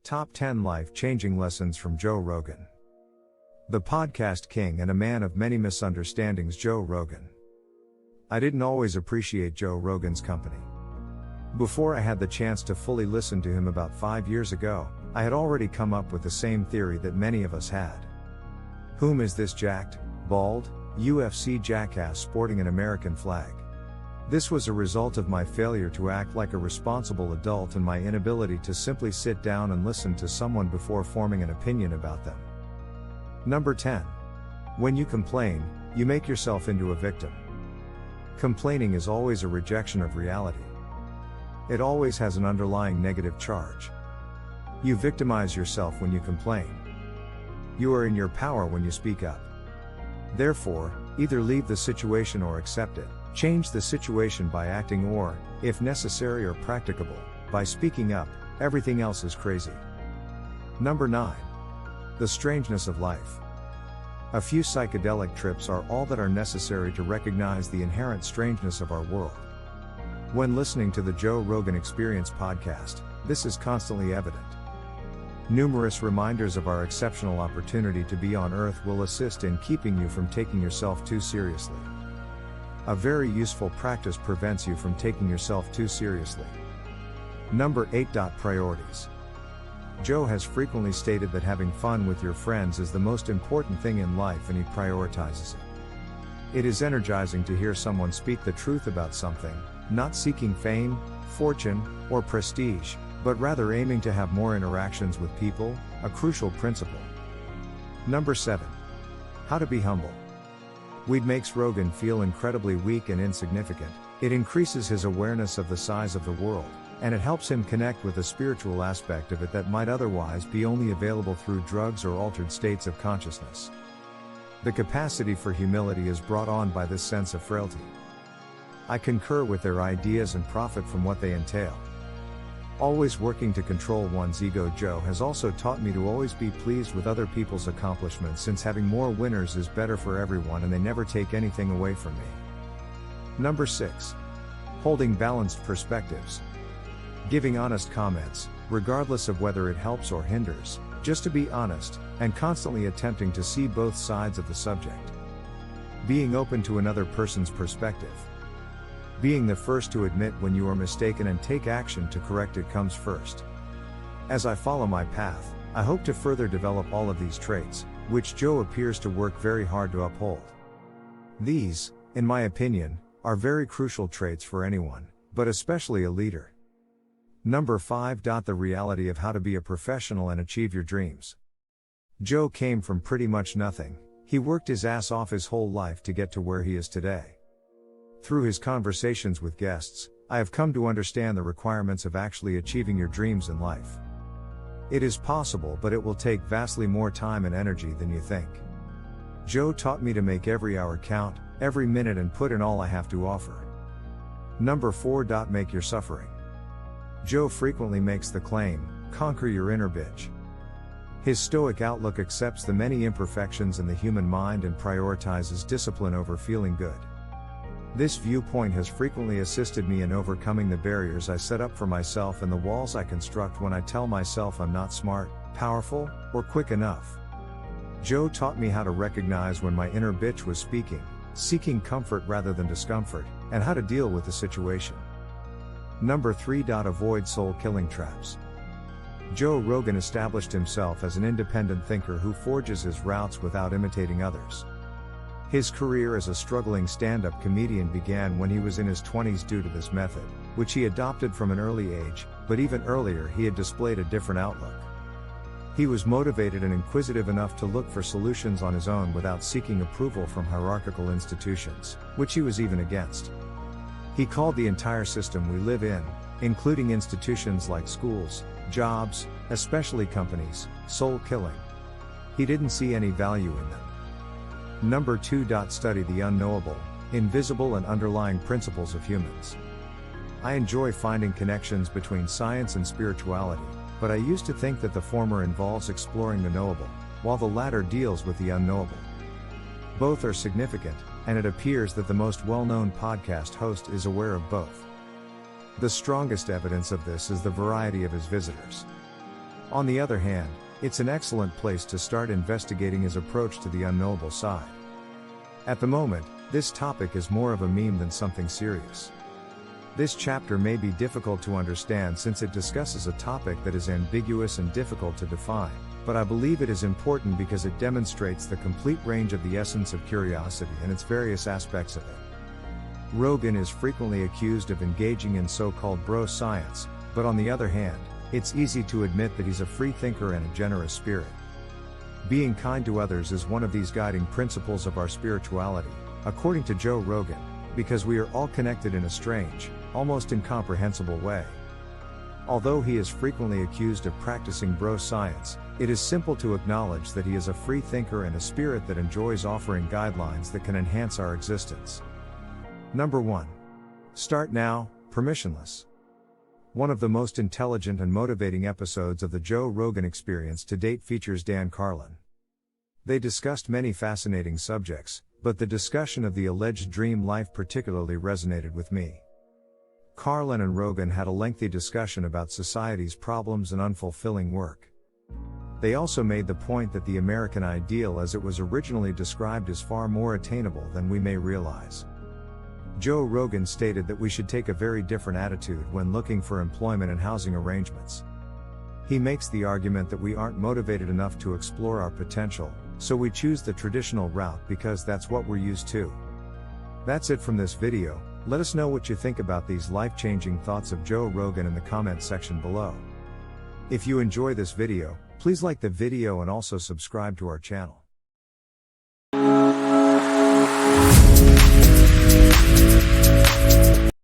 Top 10 Life-Changing Lessons from Joe Rogan. The podcast king and a man of many misunderstandings, Joe Rogan. I didn't always appreciate Joe Rogan's company. Before I had the chance to fully listen to him about 5 years ago, I had already come up with the same theory that many of us had. Whom is this jacked, bald, UFC jackass sporting an American flag? This was a result of my failure to act like a responsible adult and my inability to simply sit down and listen to someone before forming an opinion about them. Number 10. When you complain, you make yourself into a victim. Complaining is always a rejection of reality. It always has an underlying negative charge. You victimize yourself when you complain. You are in your power when you speak up. Therefore, either leave the situation or accept it. Change the situation by acting or, if necessary or practicable, by speaking up. Everything else is crazy. Number 9. The strangeness of life. A few psychedelic trips are all that are necessary to recognize the inherent strangeness of our world. When listening to the Joe Rogan Experience podcast, this is constantly evident. Numerous reminders of our exceptional opportunity to be on Earth will assist in keeping you from taking yourself too seriously. A very useful practice prevents you from taking yourself too seriously. Number 8. Priorities. Joe has frequently stated that having fun with your friends is the most important thing in life, and he prioritizes it. It is energizing to hear someone speak the truth about something, not seeking fame, fortune, or prestige, but rather aiming to have more interactions with people, a crucial principle. Number 7. How to be humble. Weed makes Rogan feel incredibly weak and insignificant. It increases his awareness of the size of the world, and it helps him connect with a spiritual aspect of it that might otherwise be only available through drugs or altered states of consciousness. The capacity for humility is brought on by this sense of frailty. I concur with their ideas and profit from what they entail. Always working to control one's ego, Joe has also taught me to always be pleased with other people's accomplishments, since having more winners is better for everyone and they never take anything away from me. Number 6. Holding balanced perspectives. Giving honest comments, regardless of whether it helps or hinders, just to be honest, and constantly attempting to see both sides of the subject. Being open to another person's perspective. Being the first to admit when you are mistaken and take action to correct it comes first. As I follow my path, I hope to further develop all of these traits, which Joe appears to work very hard to uphold. These, in my opinion, are very crucial traits for anyone, but especially a leader. Number 5. The reality of how to be a professional and achieve your dreams. Joe came from pretty much nothing. He worked his ass off his whole life to get to where he is today. Through his conversations with guests, I have come to understand the requirements of actually achieving your dreams in life. It is possible, but it will take vastly more time and energy than you think. Joe taught me to make every hour count, every minute, and put in all I have to offer. Number 4. Make your suffering. Joe frequently makes the claim, conquer your inner bitch. His stoic outlook accepts the many imperfections in the human mind and prioritizes discipline over feeling good. This viewpoint has frequently assisted me in overcoming the barriers I set up for myself and the walls I construct when I tell myself I'm not smart, powerful, or quick enough. Joe taught me how to recognize when my inner bitch was speaking, seeking comfort rather than discomfort, and how to deal with the situation. Number 3. Avoid soul-killing traps. Joe Rogan established himself as an independent thinker who forges his routes without imitating others. His career as a struggling stand-up comedian began when he was in his 20s due to this method, which he adopted from an early age, but even earlier he had displayed a different outlook. He was motivated and inquisitive enough to look for solutions on his own without seeking approval from hierarchical institutions, which he was even against. He called the entire system we live in, including institutions like schools, jobs, especially companies, soul-killing. He didn't see any value in them. Number 2. Study the unknowable, invisible, and underlying principles of humans. I enjoy finding connections between science and spirituality, but I used to think that the former involves exploring the knowable, while the latter deals with the unknowable. Both are significant, and it appears that the most well-known podcast host is aware of both. The strongest evidence of this is the variety of his visitors. On the other hand, it's an excellent place to start investigating his approach to the unknowable side. At the moment, this topic is more of a meme than something serious. This chapter may be difficult to understand since it discusses a topic that is ambiguous and difficult to define, but I believe it is important because it demonstrates the complete range of the essence of curiosity and its various aspects of it. Rogan is frequently accused of engaging in so-called bro science, but on the other hand, it's easy to admit that he's a free thinker and a generous spirit. Being kind to others is one of these guiding principles of our spirituality, according to Joe Rogan, because we are all connected in a strange, almost incomprehensible way. Although he is frequently accused of practicing bro science, it is simple to acknowledge that he is a free thinker and a spirit that enjoys offering guidelines that can enhance our existence. Number 1. Start now, permissionless. One of the most intelligent and motivating episodes of the Joe Rogan Experience to date features Dan Carlin. They discussed many fascinating subjects, but the discussion of the alleged dream life particularly resonated with me. Carlin and Rogan had a lengthy discussion about society's problems and unfulfilling work. They also made the point that the American ideal as it was originally described is far more attainable than we may realize. Joe Rogan stated that we should take a very different attitude when looking for employment and housing arrangements. He makes the argument that we aren't motivated enough to explore our potential, so we choose the traditional route because that's what we're used to. That's it from this video. Let us know what you think about these life-changing thoughts of Joe Rogan in the comment section below. If you enjoy this video, please like the video and also subscribe to our channel.